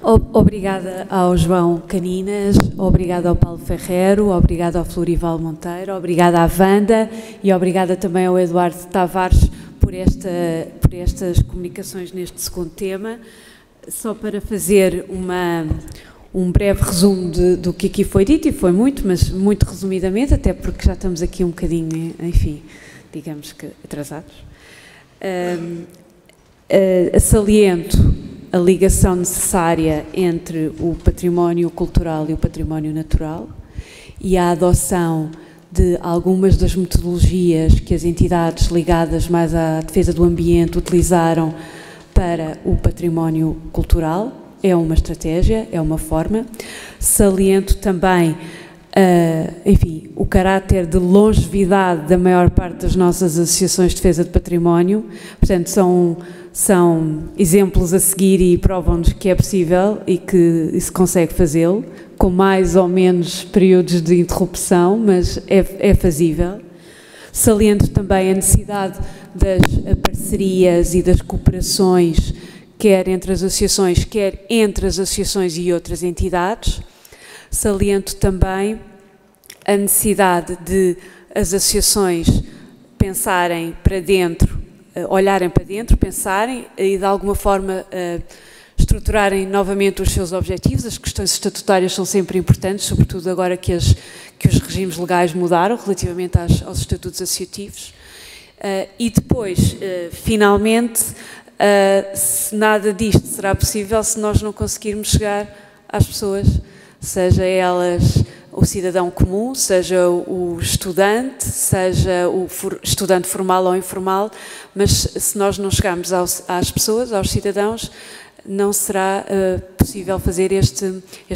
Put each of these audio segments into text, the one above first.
Obrigada ao João Caninas, obrigada ao Paulo Ferreiro, obrigada ao Florival Monteiro, obrigada à Wanda e obrigada também ao Eduardo Tavares por estas comunicações neste segundo tema. Só para fazer um breve resumo do que aqui foi dito, e foi muito, mas muito resumidamente, até porque já estamos aqui um bocadinho, enfim, digamos que atrasados. Saliento a ligação necessária entre o património cultural e o património natural e a adoção de algumas das metodologias que as entidades ligadas mais à defesa do ambiente utilizaram para o património cultural. É uma estratégia, é uma forma. Saliento também, enfim, o caráter de longevidade da maior parte das nossas associações de defesa de património. Portanto, são exemplos a seguir e provam-nos que é possível e que se consegue fazê-lo, com mais ou menos períodos de interrupção, mas é fazível. Saliento também a necessidade das parcerias e das cooperações, quer entre as associações, quer entre as associações e outras entidades. Saliento também a necessidade de as associações pensarem para dentro, olharem para dentro, pensarem e de alguma forma estruturarem novamente os seus objetivos. As questões estatutárias são sempre importantes, sobretudo agora que os regimes legais mudaram relativamente aos estatutos associativos. E depois, finalmente, nada disto será possível se nós não conseguirmos chegar às pessoas, seja elas o cidadão comum, seja o estudante, seja o estudante formal ou informal, mas se nós não chegarmos às pessoas, aos cidadãos, não será possível fazer este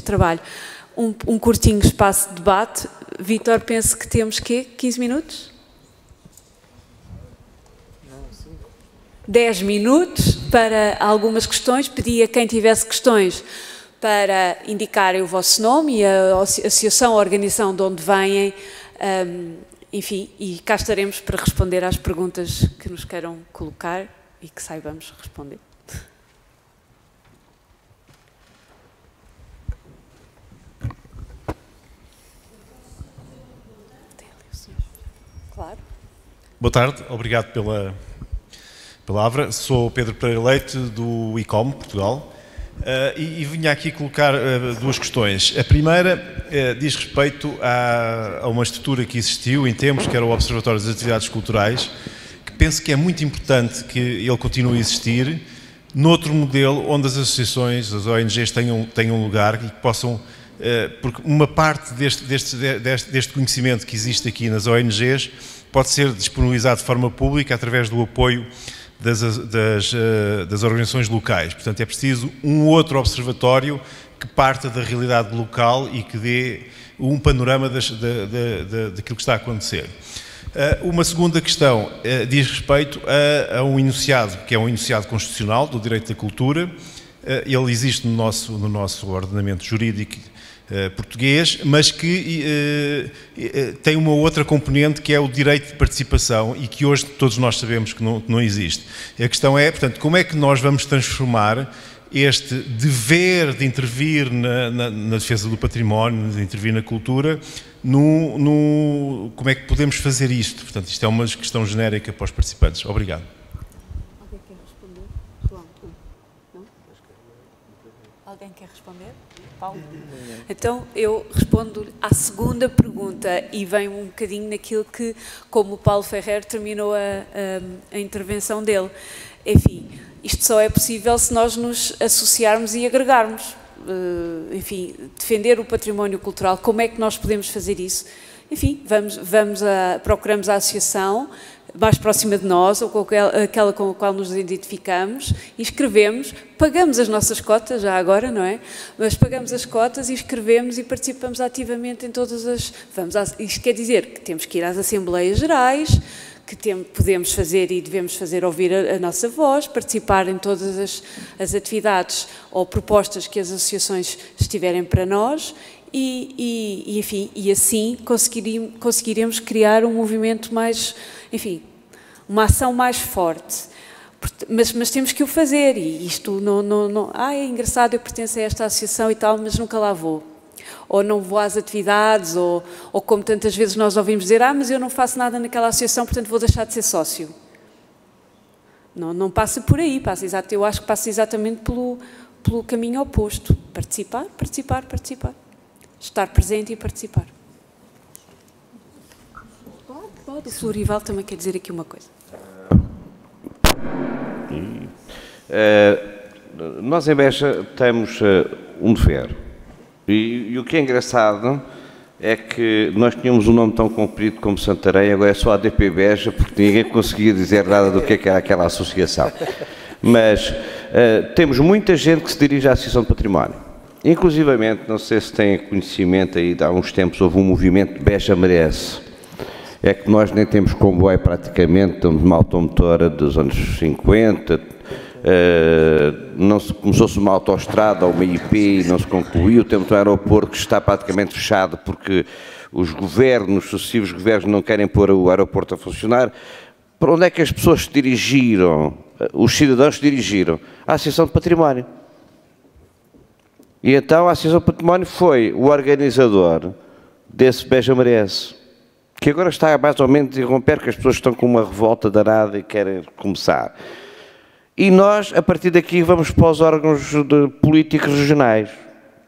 trabalho. Um curtinho espaço de debate. Vítor, penso que temos, 15 minutos? 10 minutos para algumas questões. Pedi a quem tivesse questões para indicarem o vosso nome e a associação, a organização de onde vêm, enfim, e cá estaremos para responder às perguntas que nos queiram colocar e que saibamos responder. Claro. Boa tarde, obrigado pela palavra. Sou Pedro Pereira Leite, do ICOM, Portugal. E vinha aqui colocar duas questões. A primeira diz respeito a uma estrutura que existiu em tempos, que era o Observatório das Atividades Culturais, que penso que é muito importante que ele continue a existir, noutro modelo onde as associações, as ONGs tenham lugar e que possam, porque uma parte deste conhecimento que existe aqui nas ONGs pode ser disponibilizado de forma pública através do apoio das organizações locais. Portanto, é preciso um outro observatório que parta da realidade local e que dê um panorama daquilo que está a acontecer. Uma segunda questão diz respeito a um enunciado, que é um enunciado constitucional do direito da cultura. Ele existe no nosso ordenamento jurídico português, mas que tem uma outra componente que é o direito de participação e que hoje todos nós sabemos que não existe. A questão é, portanto, como é que nós vamos transformar este dever de intervir na defesa do património, de intervir na cultura, como é que podemos fazer isto? Portanto, isto é uma questão genérica para os participantes. Obrigado. Alguém quer responder? João, tu? Não? Alguém quer responder? Paulo? Então, eu respondo à segunda pergunta e venho um bocadinho naquilo que, como o Paulo Ferreiro terminou a intervenção dele. Enfim, isto só é possível se nós nos associarmos e agregarmos. Enfim, defender o património cultural, como é que nós podemos fazer isso? Enfim, procuramos a associação mais próxima de nós, ou aquela com a qual nos identificamos, inscrevemos, pagamos as nossas cotas, já agora, não é? Mas pagamos as cotas, inscrevemos e participamos ativamente em todas as... Isto quer dizer que temos que ir às Assembleias Gerais, que podemos fazer e devemos fazer ouvir a nossa voz, participar em todas as atividades ou propostas que as associações estiverem para nós enfim, e assim conseguiremos criar um movimento mais, enfim, uma ação mais forte. Mas temos que o fazer, e isto não... é engraçado, eu pertenço a esta associação e tal, mas nunca lá vou. Ou não vou às atividades, ou como tantas vezes nós ouvimos dizer, mas eu não faço nada naquela associação, portanto vou deixar de ser sócio. Não passa por aí, eu acho que passa exatamente pelo caminho oposto. Participar, participar, participar. Estar presente e participar. Pode. O Florival também quer dizer aqui uma coisa. Nós em Beja temos um dever. E o que é engraçado é que nós tínhamos um nome tão comprido como Santarém, agora é só a ADP Beja, porque ninguém conseguia dizer nada do que era aquela associação. Mas temos muita gente que se dirige à Associação de Património. Inclusivamente, não sei se têm conhecimento, aí há uns tempos houve um movimento Beja Merece. É que nós nem temos comboio praticamente, temos uma automotora dos anos 50, começou-se uma autoestrada ou uma IP e não se concluiu, temos um aeroporto que está praticamente fechado porque os sucessivos governos não querem pôr o aeroporto a funcionar. Para onde é que as pessoas se dirigiram, os cidadãos se dirigiram? À Associação de Património. E então a Associação de Património foi o organizador desse Beja Merece, que agora está mais ou menos a irromper, que as pessoas estão com uma revolta danada e querem começar. E nós, a partir daqui, vamos para os órgãos políticos regionais,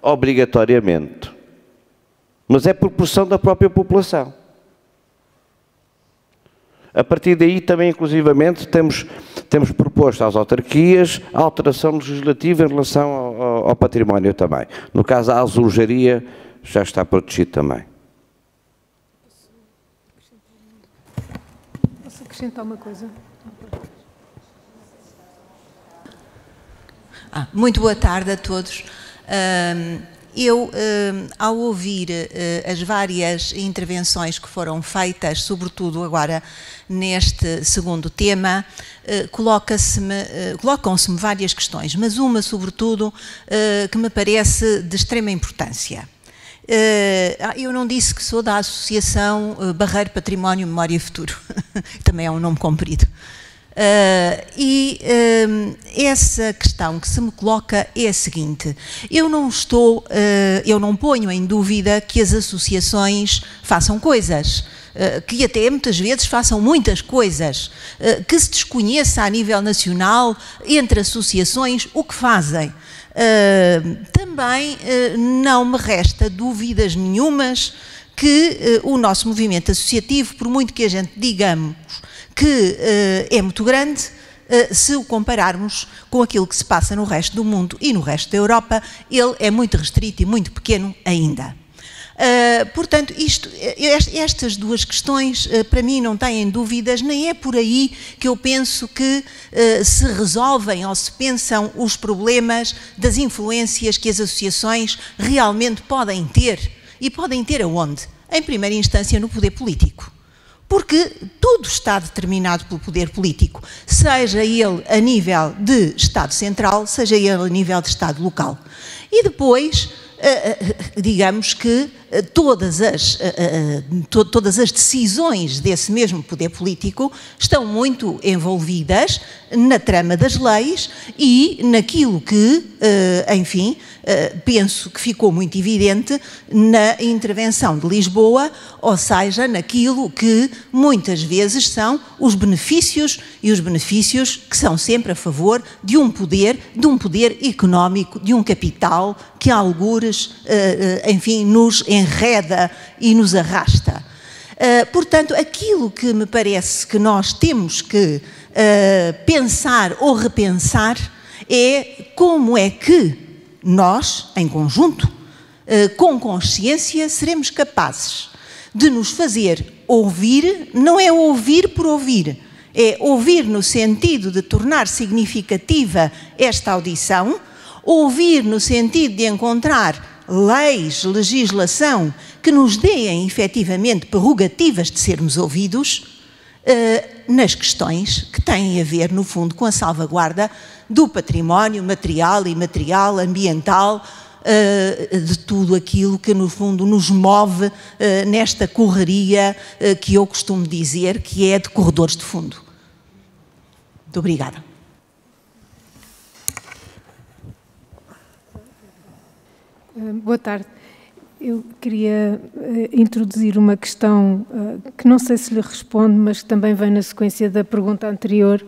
obrigatoriamente. Mas é por pressão da própria população. A partir daí, também, inclusivamente, temos proposto às autarquias a alteração legislativa em relação ao património também. No caso, a azulejaria já está protegido também. Posso acrescentar uma coisa? Muito boa tarde a todos. Ao ouvir as várias intervenções que foram feitas, sobretudo agora neste segundo tema, colocam-se-me várias questões, mas uma, sobretudo, que me parece de extrema importância. Eu não disse que sou da Associação Barreiro Património, Memória e Futuro, também é um nome comprido. Essa questão que se me coloca é a seguinte: eu não ponho em dúvida que as associações façam coisas, que até muitas vezes façam muitas coisas, que se desconheça a nível nacional entre associações o que fazem. Também não me resta dúvidas nenhumas que o nosso movimento associativo, por muito que a gente digamos que é muito grande, se o compararmos com aquilo que se passa no resto do mundo e no resto da Europa, ele é muito restrito e muito pequeno ainda. Portanto, estas duas questões para mim não têm dúvidas, nem é por aí que eu penso que se resolvem ou se pensam os problemas das influências que as associações realmente podem ter. E podem ter aonde? Em primeira instância no poder político. Porque tudo está determinado pelo poder político, seja ele a nível de Estado central, seja ele a nível de Estado local. E depois, digamos que todas as decisões desse mesmo poder político estão muito envolvidas na trama das leis e naquilo que, enfim, penso que ficou muito evidente na intervenção de Lisboa, ou seja, naquilo que muitas vezes são os benefícios, e os benefícios que são sempre a favor de um poder económico, de um capital que a algures, enfim, nos enreda e nos arrasta. Portanto, aquilo que me parece que nós temos que pensar ou repensar é como é que nós, em conjunto, com consciência, seremos capazes de nos fazer ouvir. Não é ouvir por ouvir, é ouvir no sentido de tornar significativa esta audição, ouvir no sentido de encontrar leis, legislação que nos deem efetivamente prerrogativas de sermos ouvidos nas questões que têm a ver, no fundo, com a salvaguarda do património material, imaterial, ambiental, de tudo aquilo que, no fundo, nos move nesta correria que eu costumo dizer que é de corredores de fundo. Muito obrigada. Boa tarde. Eu queria introduzir uma questão que não sei se lhe responde, mas que também vem na sequência da pergunta anterior.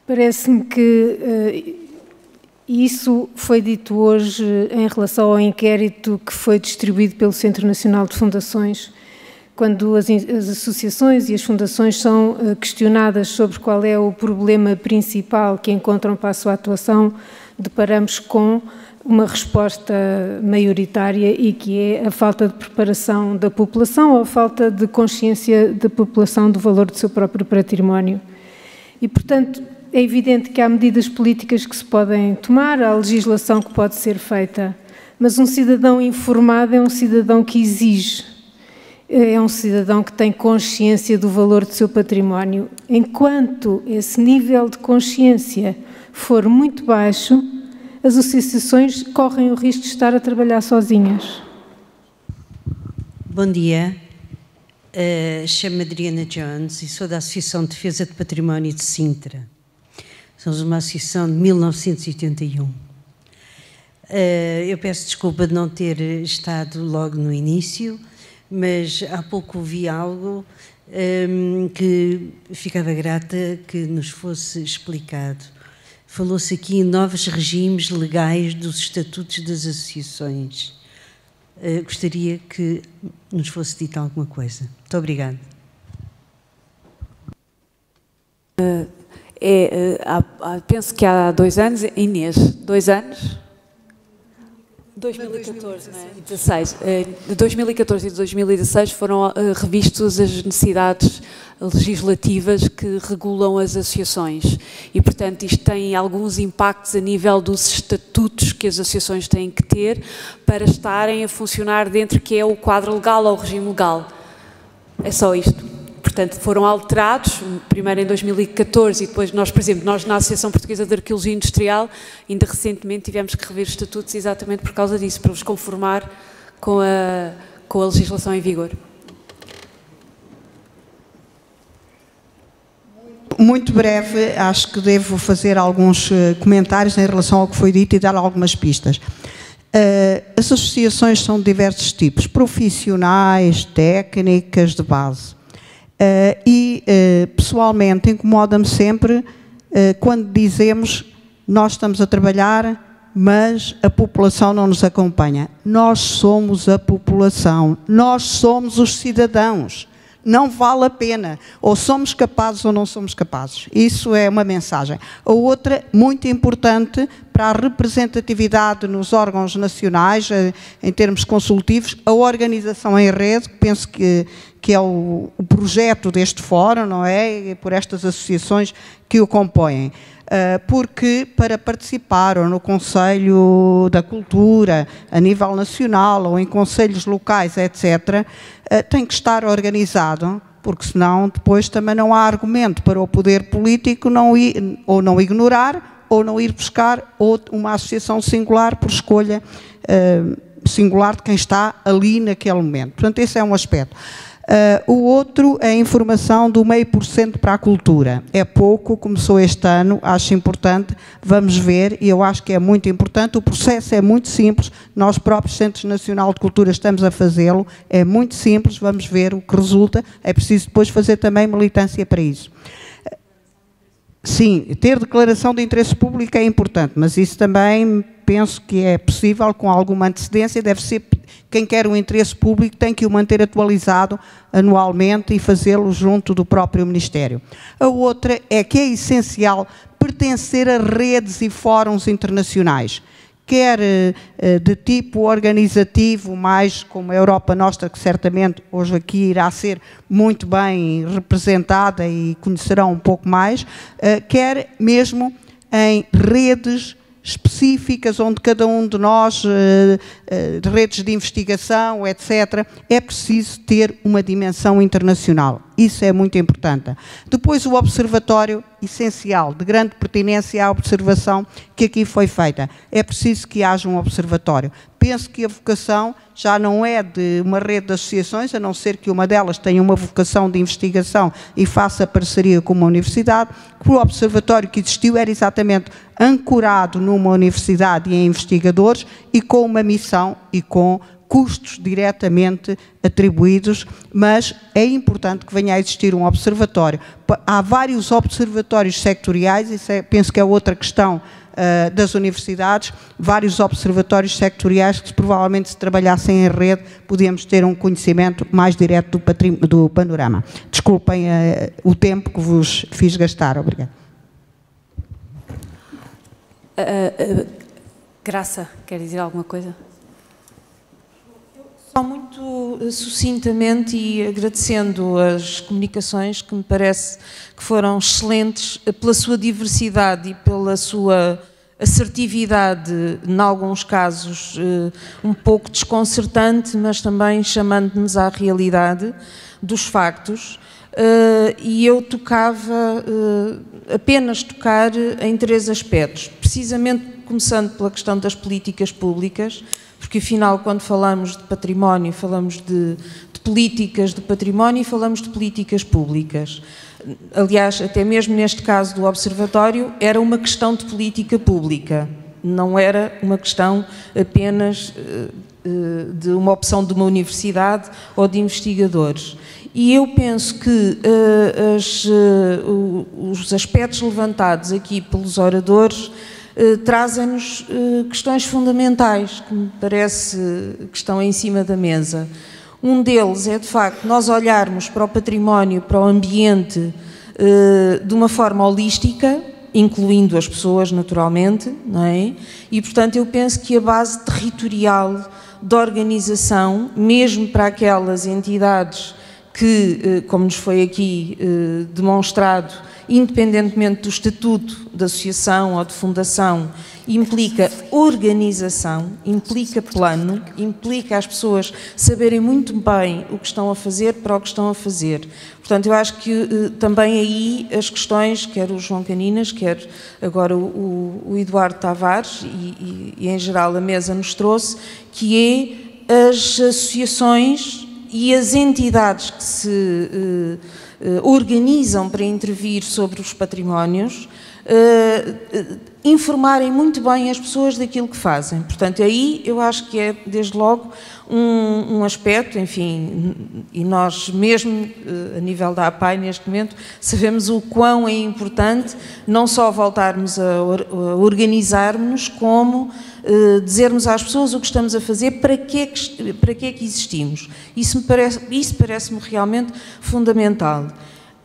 Parece-me que isso foi dito hoje em relação ao inquérito que foi distribuído pelo Centro Nacional de Fundações, quando as associações e as fundações são questionadas sobre qual é o problema principal que encontram para a sua atuação, deparamos com uma resposta maioritária e que é a falta de preparação da população ou a falta de consciência da população do valor do seu próprio património. E, portanto, é evidente que há medidas políticas que se podem tomar, há legislação que pode ser feita, mas um cidadão informado é um cidadão que exige, é um cidadão que tem consciência do valor do seu património. Enquanto esse nível de consciência for muito baixo, as associações correm o risco de estar a trabalhar sozinhas. Bom dia, chamo-me Adriana Jones e sou da Associação de Defesa de Património de Sintra. Somos uma associação de 1981. Eu peço desculpa de não ter estado logo no início, mas há pouco ouvi algo que ficava grata que nos fosse explicado. Falou-se aqui em novos regimes legais dos estatutos das associações. Gostaria que nos fosse dito alguma coisa. Muito obrigada. Penso que há 2 anos, Inês, 2 anos? 2014, não é? 16. De 2014 e de 2016 foram revistos as necessidades legislativas que regulam as associações e, portanto, isto tem alguns impactos a nível dos estatutos que as associações têm que ter para estarem a funcionar dentro que é o quadro legal ou o regime legal. É só isto. Portanto, foram alterados, primeiro em 2014 e depois nós, por exemplo, nós na Associação Portuguesa de Arqueologia Industrial, ainda recentemente tivemos que rever os estatutos exatamente por causa disso, para os conformar com a legislação em vigor. Muito breve, acho que devo fazer alguns comentários em relação ao que foi dito e dar algumas pistas. As associações são de diversos tipos, profissionais, técnicas, de base. Pessoalmente, incomoda-me sempre quando dizemos nós estamos a trabalhar, mas a população não nos acompanha. Nós somos a população, nós somos os cidadãos. Não vale a pena. Ou somos capazes ou não somos capazes. Isso é uma mensagem. A outra, muito importante, para a representatividade nos órgãos nacionais, em termos consultivos, a organização em rede, que penso que é o projeto deste fórum, não é? E por estas associações que o compõem. Porque para participar ou no Conselho da Cultura, a nível nacional, ou em conselhos locais, etc., tem que estar organizado, porque senão depois também não há argumento para o poder político não ir, ou não ignorar, ou não ir buscar uma associação singular por escolha singular de quem está ali naquele momento. Portanto, esse é um aspecto. O outro é a informação do 0,5% para a cultura. É pouco, começou este ano, acho importante, vamos ver, e eu acho que é muito importante. O processo é muito simples, nós próprios, Centro Nacional de Cultura, estamos a fazê-lo, é muito simples, vamos ver o que resulta, é preciso depois fazer também militância para isso. Sim, ter declaração de interesse público é importante, mas isso também penso que é possível com alguma antecedência, deve ser, quem quer o interesse público tem que o manter atualizado anualmente e fazê-lo junto do próprio Ministério. A outra é que é essencial pertencer a redes e fóruns internacionais, quer de tipo organizativo, mais como a Europa Nostra, que certamente hoje aqui irá ser muito bem representada e conhecerão um pouco mais, quer mesmo em redes específicas, onde cada um de nós, redes de investigação, etc., é preciso ter uma dimensão internacional. Isso é muito importante. Depois o observatório, essencial, de grande pertinência à observação que aqui foi feita. É preciso que haja um observatório. Penso que a vocação já não é de uma rede de associações, a não ser que uma delas tenha uma vocação de investigação e faça parceria com uma universidade, que o observatório que existiu era exatamente ancorado numa universidade e em investigadores e com uma missão e com custos diretamente atribuídos, mas é importante que venha a existir um observatório. Há vários observatórios sectoriais, isso penso que é outra questão das universidades, vários observatórios sectoriais que provavelmente se trabalhassem em rede podíamos ter um conhecimento mais direto do panorama. Desculpem o tempo que vos fiz gastar. Obrigada. Graça, quer dizer alguma coisa? Só muito sucintamente e agradecendo as comunicações que me parece que foram excelentes pela sua diversidade e pela sua assertividade, em alguns casos um pouco desconcertante, mas também chamando-nos à realidade dos factos. E eu tocava, apenas tocar em 3 aspectos, precisamente começando pela questão das políticas públicas, porque afinal quando falamos de património falamos de políticas de património e falamos de políticas públicas. Aliás, até mesmo neste caso do observatório era uma questão de política pública, não era uma questão apenas de uma opção de uma universidade ou de investigadores. E eu penso que os aspectos levantados aqui pelos oradores trazem-nos questões fundamentais que me parece que estão em cima da mesa. Um deles é, de facto, nós olharmos para o património, para o ambiente, de uma forma holística, incluindo as pessoas, naturalmente, não é? E, portanto, eu penso que a base territorial da organização, mesmo para aquelas entidades que, como nos foi aqui demonstrado, independentemente do estatuto da associação ou de fundação, implica organização, implica plano, implica as pessoas saberem muito bem o que estão a fazer para o que estão a fazer. Portanto, eu acho que também aí as questões, quer o João Caninas, quer agora o Eduardo Tavares e em geral a mesa nos trouxe, que é as associações e as entidades que se organizam para intervir sobre os patrimónios, informarem muito bem as pessoas daquilo que fazem. Portanto, aí eu acho que é, desde logo, um aspecto, enfim, e nós mesmo, a nível da APAI, neste momento, sabemos o quão é importante não só voltarmos a organizarmos-nos, como dizermos às pessoas o que estamos a fazer, para que é que existimos. Isso parece-me realmente fundamental.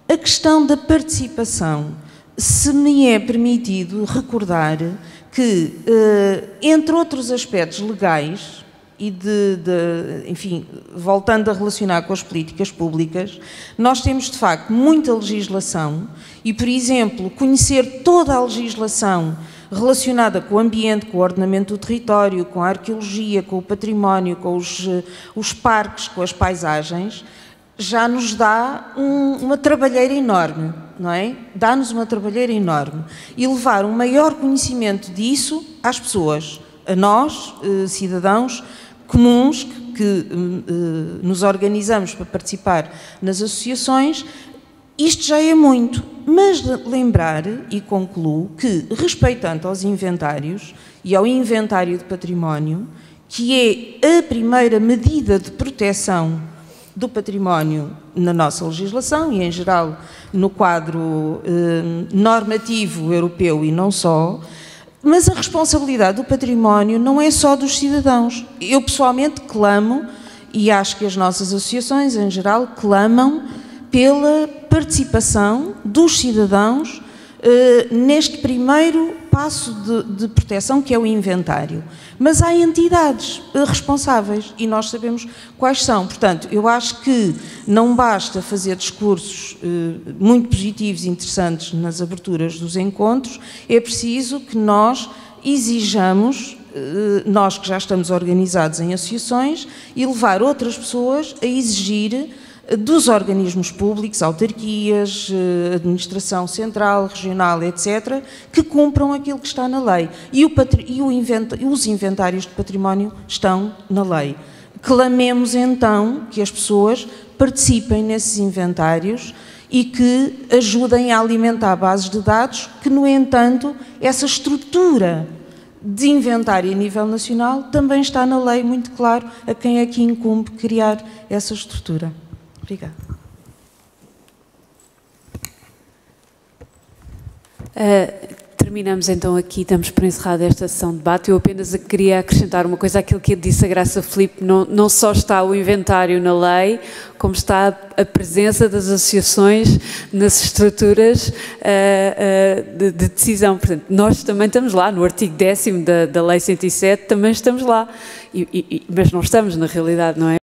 A questão da participação, se me é permitido recordar que, entre outros aspectos legais, e enfim, voltando a relacionar com as políticas públicas, nós temos de facto muita legislação e, por exemplo, conhecer toda a legislação relacionada com o ambiente, com o ordenamento do território, com a arqueologia, com o património, com os parques, com as paisagens, já nos dá uma trabalheira enorme, não é? Dá-nos uma trabalheira enorme. E levar um maior conhecimento disso às pessoas, a nós, cidadãos comuns, que nos organizamos para participar nas associações, isto já é muito. Mas lembrar, e concluo, que respeitando aos inventários e ao inventário de património, que é a primeira medida de proteção do património na nossa legislação e, em geral, no quadro normativo europeu e não só, mas a responsabilidade do património não é só dos cidadãos. Eu, pessoalmente, clamo, e acho que as nossas associações, em geral, clamam pela participação dos cidadãos neste primeiro passo de proteção, que é o inventário. Mas há entidades responsáveis e nós sabemos quais são. Portanto, eu acho que não basta fazer discursos muito positivos e interessantes nas aberturas dos encontros, é preciso que nós exijamos, nós que já estamos organizados em associações, e levar outras pessoas a exigir dos organismos públicos, autarquias, administração central, regional, etc., que cumpram aquilo que está na lei. E os inventários de património estão na lei. Clamemos então que as pessoas participem nesses inventários e que ajudem a alimentar bases de dados que, no entanto, essa estrutura de inventário a nível nacional também está na lei muito claro a quem é que incumbe criar essa estrutura. Obrigada. Terminamos então aqui, damos por encerrada esta sessão de debate. Eu apenas queria acrescentar uma coisa àquilo que disse a Graça Filipe. Não só está o inventário na lei, como está a presença das associações nas estruturas de decisão. Portanto, nós também estamos lá, no artigo 10º da Lei 107, também estamos lá. Mas não estamos, na realidade, não é?